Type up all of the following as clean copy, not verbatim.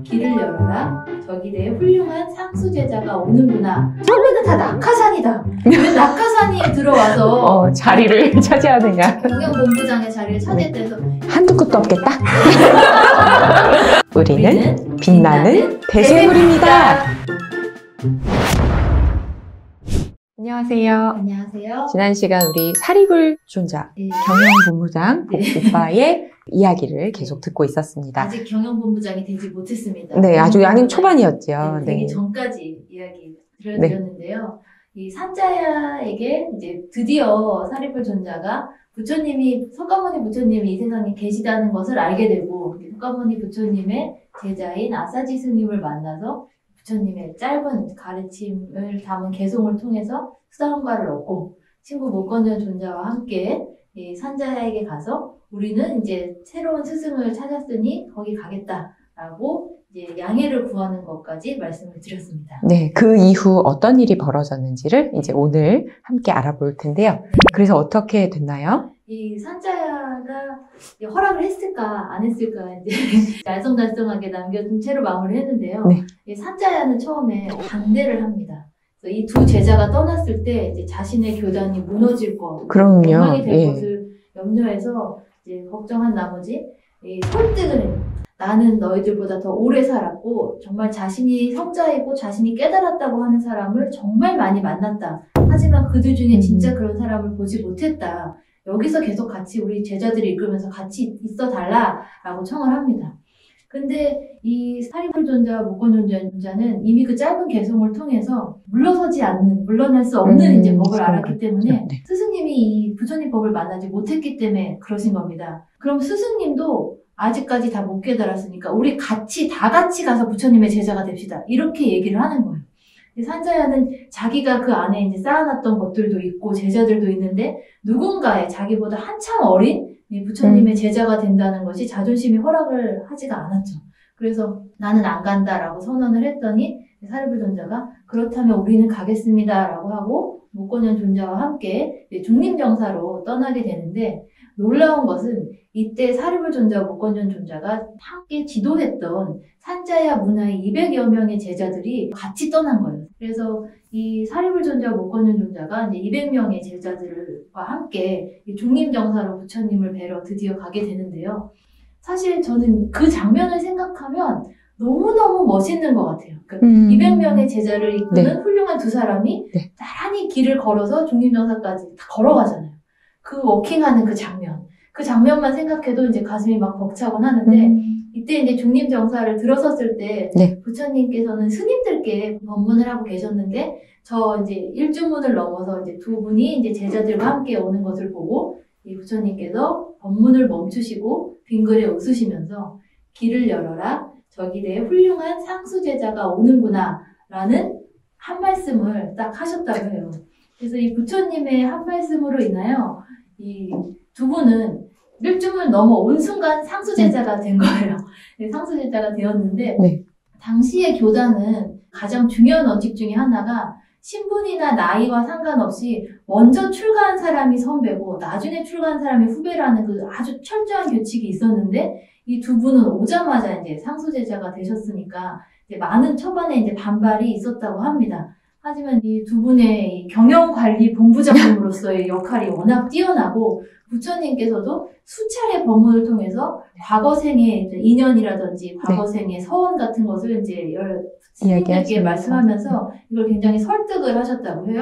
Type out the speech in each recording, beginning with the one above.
길을 열어라. 저기 내 훌륭한 상수제자가 오는구나. 처음에는 다 낙하산이다. 왜 낙하산이 들어와서 자리를 차지하느냐. 경영본부장의 자리를 차지했다. 한두 끝도 없겠다. 우리는 빛나는 대세물입니다. 안녕하세요. 안녕하세요. 지난 시간 우리 사립을 존자 경영본부장 오빠의 이야기를 계속 듣고 있었습니다. 아직 경영본부장이 되지 못했습니다. 네, 아주 양인 초반이었죠. 되기 전까지 이야기 들려드렸는데요. 이 산자야에게 이제 드디어 사립을 존자가 부처님이 석가모니 부처님이 이 세상에 계시다는 것을 알게 되고 석가모니 부처님의 제자인 아사지 스님을 만나서 부처님의 짧은 가르침을 담은 개송을 통해서 수다원가를 얻고 친구 목건전 존자와 함께 이 산자야에게 가서 우리는 이제 새로운 스승을 찾았으니 거기 가겠다라고 이제 양해를 구하는 것까지 말씀을 드렸습니다. 네, 그 이후 어떤 일이 벌어졌는지를 이제 오늘 함께 알아볼 텐데요. 그래서 어떻게 됐나요? 이 산자야가 허락을 했을까 안 했을까 이제 알쏭달쏭하게 남겨둔 채로 마무리했는데요. 네. 이 산자야는 처음에 반대를 합니다. 이 두 제자가 떠났을 때 이제 자신의 교단이 무너질 것, 엉망이 될 것을 염려해서 이제 걱정한 나머지 설득을 해요. 나는 너희들보다 더 오래 살았고 정말 자신이 성자이고 자신이 깨달았다고 하는 사람을 정말 많이 만났다. 하지만 그들 중에 진짜 그런 사람을 보지 못했다. 여기서 계속 같이 우리 제자들이 이끌면서 같이 있어 달라라고 청을 합니다. 근데 이 사립을 존자와 목건 존자는 이미 그 짧은 개송을 통해서 물러날 수 없는 이제 법을 알았기 때문에 스승님이 이 부처님 법을 만나지 못했기 때문에 그러신 겁니다. 그럼 스승님도 아직까지 다 못 깨달았으니까 우리 다 같이 가서 부처님의 제자가 됩시다. 이렇게 얘기를 하는 거예요. 산자야는 자기가 그 안에 이제 쌓아놨던 것들도 있고 제자들도 있는데 누군가의 자기보다 한참 어린 부처님의 제자가 된다는 것이 자존심이 허락을 하지가 않았죠. 그래서 나는 안 간다라고 선언을 했더니 사립을 존자가 그렇다면 우리는 가겠습니다라고 하고 목건현 존자와 함께 중림정사로 떠나게 되는데 놀라운 것은 이때 사립을 존자와 목건현 존자가 함께 지도했던 산자야 문화의 200여 명의 제자들이 같이 떠난 거예요. 그래서 이 사립을 존자와 목건현 존자가 이제 200명의 제자들과 함께 중림정사로 부처님을 뵈러 드디어 가게 되는데요. 사실 저는 그 장면을 생각하면 너무너무 멋있는 것 같아요. 그러니까 200명의 제자를 이끄는 훌륭한 두 사람이 나란히 길을 걸어서 중림정사까지 다 걸어가잖아요. 그 워킹하는 그 장면만 생각해도 이제 가슴이 막 벅차곤 하는데 이때 이제 중림정사를 들어섰을 때 부처님께서는 스님들께 법문을 하고 계셨는데 저 이제 일주문을 넘어서 이제 두 분이 이제 제자들과 함께 오는 것을 보고 이 부처님께서 법문을 멈추시고 빙그레 웃으시면서 길을 열어라. 저기 내 훌륭한 상수제자가 오는구나 라는 한 말씀을 딱 하셨다고 해요. 그래서 이 부처님의 한 말씀으로 인하여 이 두 분은 일주문을 넘어온 순간 상수제자가 된 거예요. 상수제자가 되었는데 당시의 교단은 가장 중요한 원칙 중에 하나가 신분이나 나이와 상관없이 먼저 출가한 사람이 선배고 나중에 출가한 사람이 후배라는 그 아주 철저한 규칙이 있었는데 이 두 분은 오자마자 이제 상수제자가 되셨으니까 이제 많은 초반에 이제 반발이 있었다고 합니다. 하지만 이 두 분의 경영관리 본부장님으로서의 역할이 워낙 뛰어나고 부처님께서도 수차례 법문을 통해서 과거생의 인연이라든지 과거생의 서원 같은 것을 이제 스님들께 말씀하면서 이걸 굉장히 설득을 하셨다고 해요.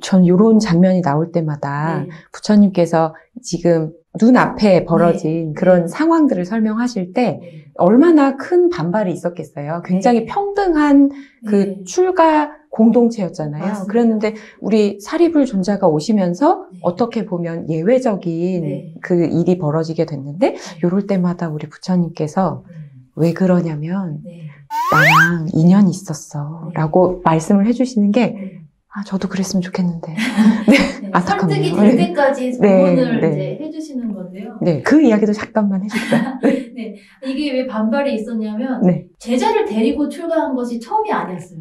전 이런 장면이 나올 때마다 부처님께서 지금 눈앞에 벌어진 그런 상황들을 설명하실 때 얼마나 큰 반발이 있었겠어요. 굉장히 평등한 그 출가 공동체였잖아요. 맞습니다. 그랬는데 우리 사립을 존자가 오시면서 어떻게 보면 예외적인 그 일이 벌어지게 됐는데 이럴 때마다 우리 부처님께서 왜 그러냐면 나랑 인연이 있었어 라고 말씀을 해주시는 게 저도 그랬으면 좋겠는데 안타깝네요. 설득이 될 때까지 법문을 이제 해주시는 건데요. 그 이야기도 잠깐만 해줄까요? 이게 왜 반발이 있었냐면 제자를 데리고 출가한 것이 처음이 아니었어요.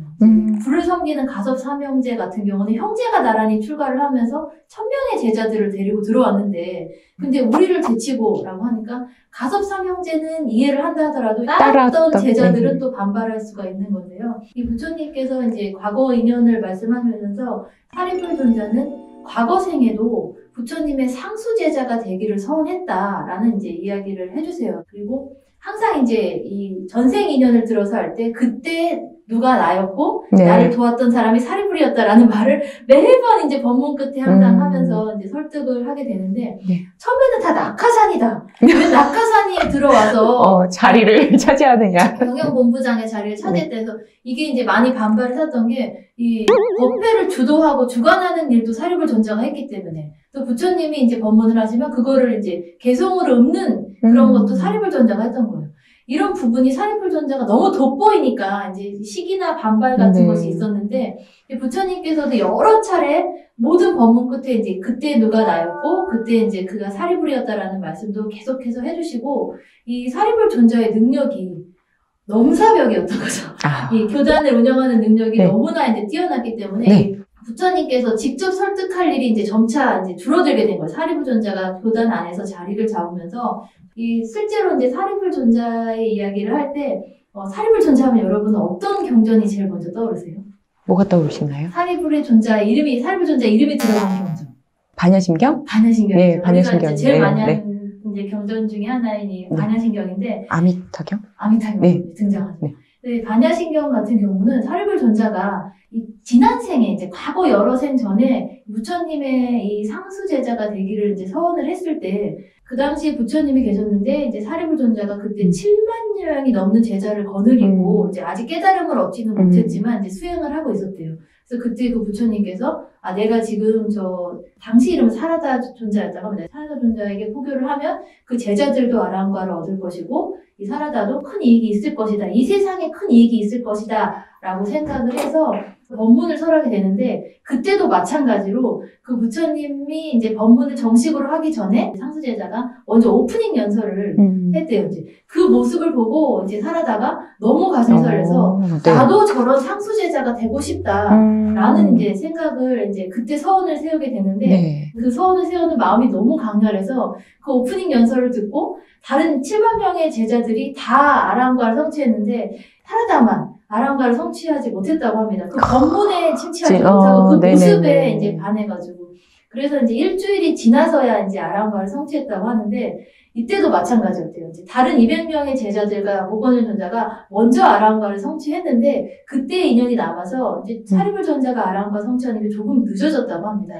불을 섬기는 가섭 삼형제 같은 경우는 형제가 나란히 출가를 하면서 1000명의 제자들을 데리고 들어왔는데, 근데 우리를 제치고라고 하니까 가섭 삼형제는 이해를 한다 하더라도 따랐던 제자들은 또 반발할 수가 있는 건데요. 이 부처님께서 이제 과거 인연을 말씀하면서 사리불 존자는 과거생에도 부처님의 상수 제자가 되기를 서원했다라는 이제 이야기를 해주세요. 그리고 항상 이제 이 전생 인연을 들어서 할 때 그때 누가 나였고 네. 나를 도왔던 사람이 사리불이었다라는 말을 매번 이제 법문 끝에 항상 하면서 이제 설득을 하게 되는데 네. 처음에는 다 낙하산이다. 왜 낙하산이 들어와서 자리를 차지하느냐. 경영본부장의 자리를 차지했대서 이게 이제 많이 반발을 했던 게 이 법회를 주도하고 주관하는 일도 사리불 존자가 했기 때문에 또 부처님이 이제 법문을 하시면 그거를 이제 개성으로 읊는 그런 것도 사리불 존자가 했던 거예요. 이런 부분이 사리불 존자가 너무 돋보이니까 이제 시기나 반발 같은 것이 있었는데 부처님께서도 여러 차례 모든 법문 끝에 이제 그때 누가 나였고 그때 이제 그가 사리불이었다라는 말씀도 계속해서 해주시고 이 사리불 존자의 능력이 넘사벽이었던 거죠. 이 교단을 운영하는 능력이 너무나 이제 뛰어났기 때문에 부처님께서 직접 설득할 일이 이제 점차 이제 줄어들게 된 거예요. 사리불 존자가 교단 안에서 자리를 잡으면서 이 실제로 이제 사리불 존자의 이야기를 할 때 사리불 존자하면 여러분은 어떤 경전이 제일 먼저 떠오르세요? 뭐가 떠오르시나요? 사리불 존자 이름이 들어간 경전. 반야심경? 반야심경이죠. 네, 반야심경. 우리가 이제 제일 많이 하는 이제 경전 중에 하나인 이 반야심경인데 아미타경? 아미타경이 등장하죠. 네, 반야심경 같은 경우는 사리불 존자가 이 지난 생에 이제 과거 여러 생 전에 부처님의 이 상수 제자가 되기를 이제 서원을 했을 때 그 당시에 부처님이 계셨는데 이제 사리불 존자가 그때 7만 명이 넘는 제자를 거느리고 이제 아직 깨달음을 얻지는 못했지만 이제 수행을 하고 있었대요. 그래서 그때 그 부처님께서 내가 지금 당시 이름은 사라다 존자였다고 합니다. 사라다 존자에게 포교를 하면 그 제자들도 아랑과를 얻을 것이고 이 사라다도 큰 이익이 있을 것이다. 이 세상에 큰 이익이 있을 것이다. 라고 생각을 해서 법문을 설하게 되는데 그때도 마찬가지로 그 부처님이 이제 법문을 정식으로 하기 전에 상수 제자가 먼저 오프닝 연설을 했대요. 이제 그 모습을 보고 이제 사라다가 너무 가슴이 설레서 나도 저런 상수 제자가 되고 싶다라는 이제 생각을 이제 그때 서원을 세우게 되는데 그 서원을 세우는 마음이 너무 강렬해서 그 오프닝 연설을 듣고 다른 7만 명의 제자들이 다 아랑과를 성취했는데 사라다만 아랑과를 성취하지 못했다고 합니다. 그 법문에 침취하지 못하고 그 모습에 이제 반해가지고. 그래서 이제 일주일이 지나서야 이제 아랑과를 성취했다고 하는데, 이때도 마찬가지였대요. 이제 다른 200명의 제자들과 오건일 존자가 먼저 아랑과를 성취했는데, 그때 인연이 남아서 이제 사리불 존자가 아랑과 성취하는 게 조금 늦어졌다고 합니다.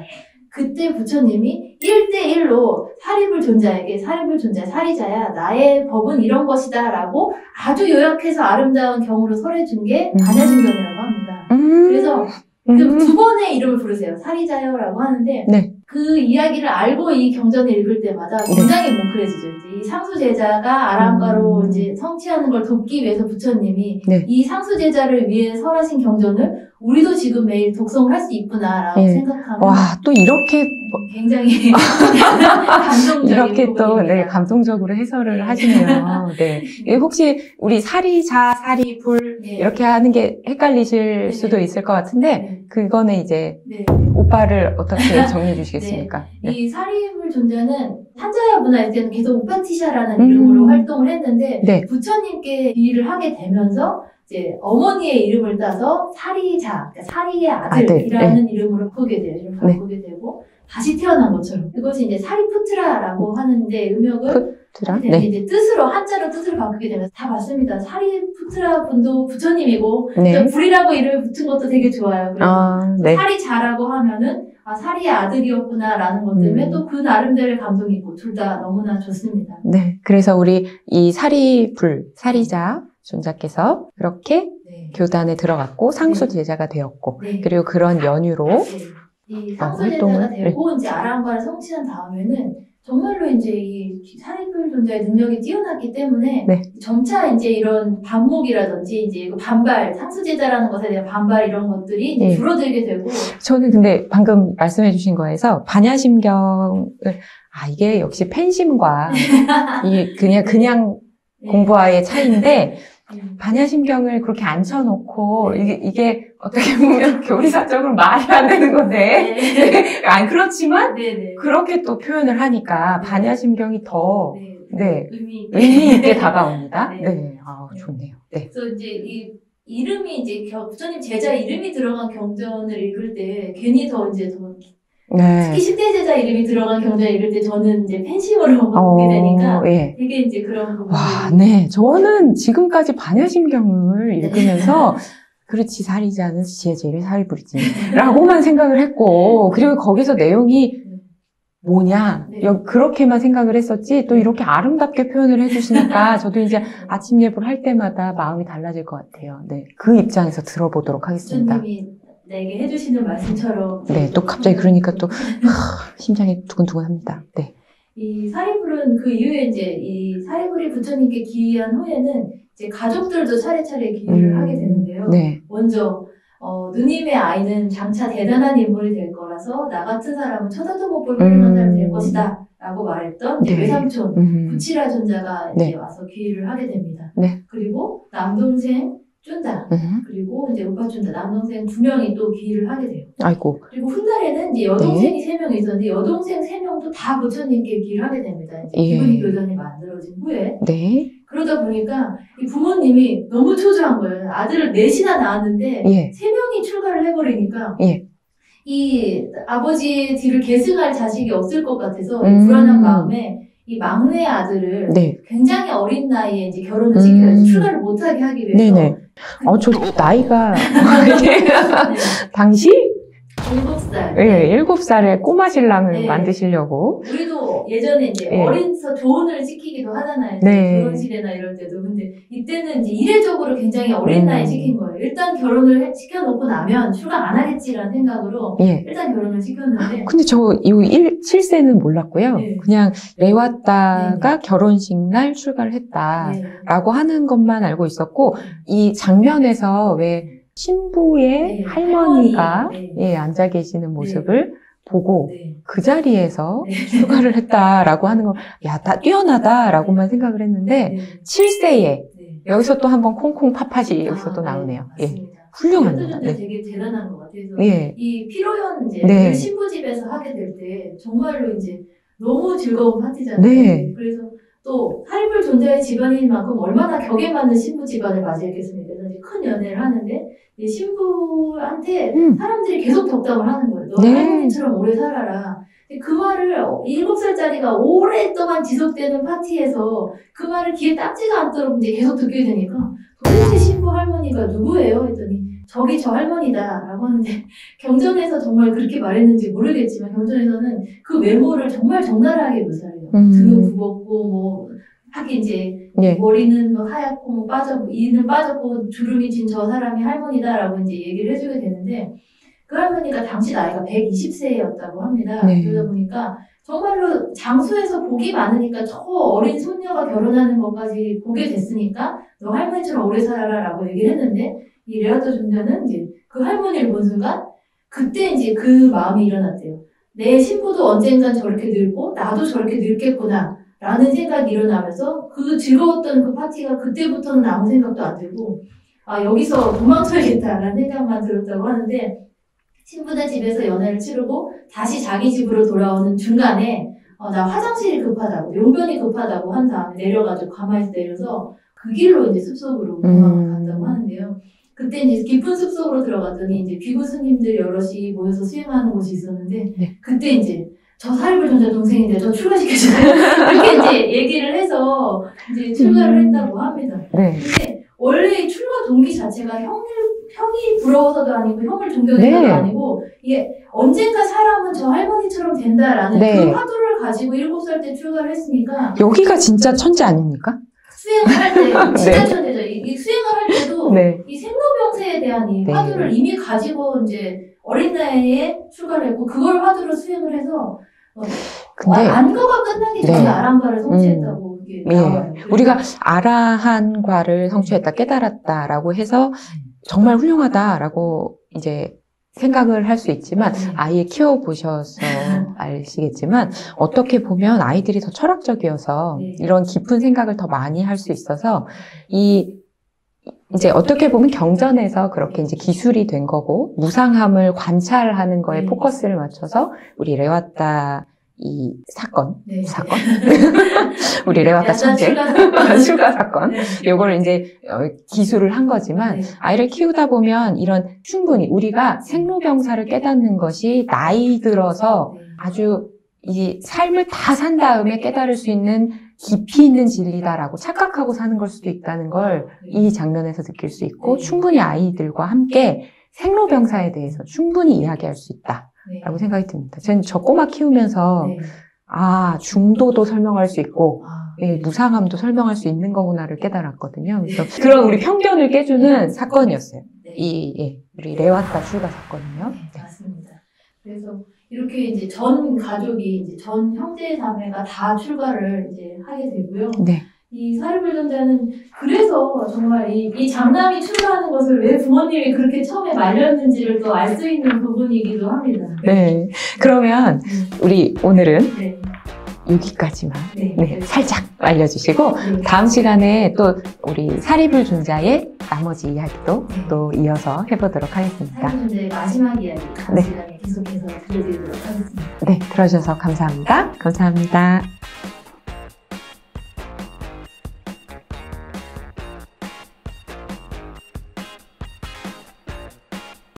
그때 부처님이 1대1로 사리불 존자에게 사리불 존자 사리자야 나의 법은 이런 것이다 라고 아주 요약해서 아름다운 경으로 설해준 게 반야심경이라고 합니다. 그래서 그 두 번의 이름을 부르세요. 사리자요 라고 하는데 그 이야기를 알고 이 경전을 읽을 때마다 굉장히 뭉클해지죠. 이제 이 상수 제자가 아랑과로 이제 성취하는 걸 돕기 위해서 부처님이 이 상수 제자를 위해 설하신 경전을 우리도 지금 매일 독송을 할 수 있구나라고 생각하면 와, 또 이렇게 굉장히 감동적인 이렇게 또 부분입니다. 감동적으로 해설을 하시네요. 혹시 우리 사리자, 사리불 이렇게 하는 게 헷갈리실 수도 있을 것 같은데 그거는 이제 오빠를 어떻게 정리해 주시겠습니까? 이 사리불 존자는 한자야 문화일 때는 계속 우파티샤라는 이름으로 활동을 했는데 부처님께 비의를 하게 되면서 이제 어머니의 이름을 따서 사리자, 그러니까 사리의 아들이라는 이름으로 바꾸게 돼요. 이름 바꾸게 되고 다시 태어난 것처럼. 그것이 이제 사리푸트라라고 하는데 음역을 이제 뜻으로 한자로 뜻을 바꾸게 되면서 다 맞습니다. 사리푸트라 분도 부처님이고 불이라고 이름을 붙은 것도 되게 좋아요. 그래서 사리자라고 하면은 사리의 아들이었구나라는 것 때문에 또 그 나름대로의 감동이 있고 둘 다 너무나 좋습니다. 그래서 우리 이 사리불, 사리자 존자께서 그렇게 교단에 들어갔고 상수 제자가 되었고 그리고 그런 연유로 이 상수 제자가 되고 이제 아랑과를 성취한 다음에는 정말로 이제 이 사리불 존자의 능력이 뛰어났기 때문에 점차 이제 이런 반목이라든지 이제 반발, 상수 제자라는 것에 대한 반발 이런 것들이 이제 줄어들게 되고. 저는 근데 방금 말씀해주신 거에서 반야심경을 이게 역시 팬심과 이게 그냥 공부와의 차이인데 반야심경을 그렇게 앉혀놓고 이게 어떻게 보면 교리사적으로 말이 안 되는 건데 아니 그렇지만 그렇게 또 표현을 하니까 반야심경이 더 의미 있게 다가옵니다. 좋네요. 그래서 이제 이 이름이 이제 부처님 제자 이름이 들어간 경전을 읽을 때 괜히 더 이제 더 특히 10대 제자 이름이 들어간 경전을 읽을 때 저는 이제 팬심으로 보게 되니까 되게 이제 그런 부분이 저는 지금까지 반야심경을 읽으면서 그렇지 사리지 않은 지혜제를 사리 부리지 라고만 생각을 했고 그리고 거기서 내용이 뭐냐 그렇게만 생각을 했었지 또 이렇게 아름답게 표현을 해주시니까 저도 이제 아침 예불 할 때마다 마음이 달라질 것 같아요. 그 입장에서 들어보도록 하겠습니다. 부처님이 내게 해주시는 말씀처럼 또 갑자기 그러니까 또 심장이 두근두근합니다. 이 사리불은 그 이후에 이제 이 사리불이 부처님께 기의한 후에는 이제 가족들도 차례차례 기의를 하게 되는데요. 먼저 누님의 아이는 장차 대단한 인물이 될 거라서 나 같은 사람은 쳐다도 못 볼 훌륭한 사람이 될 것이다 라고 말했던 외삼촌 구치라 존자가 이제 와서 기의를 하게 됩니다. 그리고 남동생 쫀다 그리고 이제 오빠 쫀다 남동생 2명이 또 기의를 하게 돼요. 그리고 훗날에는 이제 여동생이 3명이 있었는데 여동생 3명도 다 부처님께 기의를 하게 됩니다. 이제 기분이 교전이 만들어진 후에 그러다 보니까 이 부모님이 너무 초조한 거예요. 아들을 4이나 낳았는데 3명이 출가를 해버리니까 이 아버지 뒤를 계승할 자식이 없을 것 같아서 불안한 마음에 이 막내 아들을 굉장히 어린 나이에 이제 결혼을 시켜야지 출가를 못하게 하기 위해서 저 나이가 당시 7살 7살의 꼬마 신랑을 만드시려고 우리도 예전에 이제 어린서 조언을 시키기도 하잖아요. 결혼식이나 이럴 때도. 근데 이때는 이제 이례적으로 굉장히 어린 나이에 시킨 거예요. 일단 결혼을 시켜놓고 나면 출가 안 하겠지라는 생각으로 일단 결혼을 시켰는데 근데 저 이 7세는 몰랐고요. 그냥 레왔다가 결혼식 날 출가를 했다라고 하는 것만 알고 있었고 이 장면에서 왜 신부의 할머니가 앉아 계시는 모습을 보고 그 자리에서 출가를 했다라고 하는 거, 다 뛰어나다라고만 생각을 했는데 7세에 여기서 또 한번 콩콩 팥팥이 여기서 또 나오네요. 훌륭합니다. 되게 대단한 것 같아요. 이 피로연 이제 신부 집에서 하게 될 때 정말로 이제 너무 즐거운 파티잖아요. 그래서 또 사리불 존자의 집안인 만큼 얼마나 격에 맞는 신부 집안을 맞이했겠습니까? 그래서 이제 큰 연애를 하는데 이 신부한테 사람들이 계속 덕담을 하는 거예요. 너 할머니처럼 오래 살아라. 그 말을 7살짜리가 오랫동안 지속되는 파티에서 그 말을 귀에 딱지가 않도록 이제 계속 듣게 되니까 도대체 신부 할머니가 누구예요? 했더니 저기 저 할머니다 라고 하는데 경전에서 정말 그렇게 말했는지 모르겠지만 경전에서는 그 외모를 정말 적나라하게 묘사해요. 등은 굽었고 뭐 하긴 이제 머리는 뭐 하얗고 뭐 이는 빠졌고 주름이 진 저 사람이 할머니다라고 이제 얘기를 해주게 되는데 그 할머니가 당시 나이가 120세였다고 합니다. 그러다 보니까 정말로 장수에서 복이 많으니까 저 어린 손녀가 결혼하는 것까지 보게 됐으니까 너 할머니처럼 오래 살아라라고 얘기를 했는데 이 레와타 존자는 이제 그 할머니를 본 순간 그때 이제 그 마음이 일어났대요. 내 신부도 언젠간 저렇게 늙고 나도 저렇게 늙겠구나 라는 생각이 일어나면서 그 즐거웠던 그 파티가 그때부터는 아무 생각도 안 들고 여기서 도망쳐야겠다라는 생각만 들었다고 하는데 신부네 집에서 연애를 치르고 다시 자기 집으로 돌아오는 중간에 나 화장실이 급하다고 용변이 급하다고 한 다음에 내려가지고 가만히 내려서 그 길로 이제 숲속으로 도망갔다고 하는데요. 그때 이제 깊은 숲속으로 들어갔더니 이제 비구 스님들 여럿이 모여서 수행하는 곳이 있었는데 그때 이제 저 사리불 존자 동생인데 저 출가시켜주세요. 이렇게 이제 얘기를 해서 이제 출가를 했다고 합니다. 근데 원래 이 출가 동기 자체가 형이 부러워서도 아니고 형을 존경해서도 아니고 이게 언젠가 사람은 저 할머니처럼 된다라는 그 화두를 가지고 7살 때 출가를 했으니까 여기가 진짜 천재 아닙니까? 수행을 할 때 진짜 천재죠. 이 수행을 할 때도 이 생로병사에 대한 이 화두를 이미 가지고 이제 어린 나이에 출가를 했고 그걸 화두로 수행을 해서 안거가 끝나기 전에 아란과를 성취했다고 이게 나와요. 우리가 아라한과를 성취했다, 깨달았다라고 해서 정말 훌륭하다라고 이제 생각을 할 수 있지만 아예 키워보셔서 아시겠지만 어떻게 보면 아이들이 더 철학적이어서 이런 깊은 생각을 더 많이 할 수 있어서 이 이제 어떻게 보면 경전에서 그렇게 이제 기술이 된 거고, 무상함을 관찰하는 거에 포커스를 맞춰서 우리 레와타 이 사건, 우리 레와타 천재, 출가 사건, 요거를 이제 기술을 한 거지만, 아이를 키우다 보면 이런 충분히 우리가 생로병사를 깨닫는 것이 나이 들어서 아주 이 삶을 다 산 다음에 깨달을 수 있는 깊이 있는 진리다라고 착각하고 사는 걸 수도 있다는 걸 이 장면에서 느낄 수 있고, 충분히 아이들과 함께 생로병사에 대해서 충분히 이야기할 수 있다라고 생각이 듭니다. 저는 저 꼬마 키우면서 중도도 설명할 수 있고 무상함도 설명할 수 있는 거구나를 깨달았거든요. 그래서 그런 우리 편견을 깨주는 사건이었어요. 우리 레와타 출가 사건은요. 네, 맞습니다. 그래서 이렇게 이제 전 가족이 이제 전 형제 자매가 다 출가를 이제 하게 되고요. 네. 이 사리불전자는 그래서 정말 이 장남이 출가하는 것을 왜 부모님이 그렇게 처음에 말렸는지를 또 알 수 있는 부분이기도 합니다. 네. 그러면 우리 오늘은 여기까지만 살짝 알려주시고 다음 시간에 또 우리 사리불존자의 나머지 이야기도 또 이어서 해보도록 하겠습니다. 사리불존자의 마지막 이야기 다음 시간에 계속해서 들려드리도록 하겠습니다. 네, 들어주셔서 감사합니다. 감사합니다.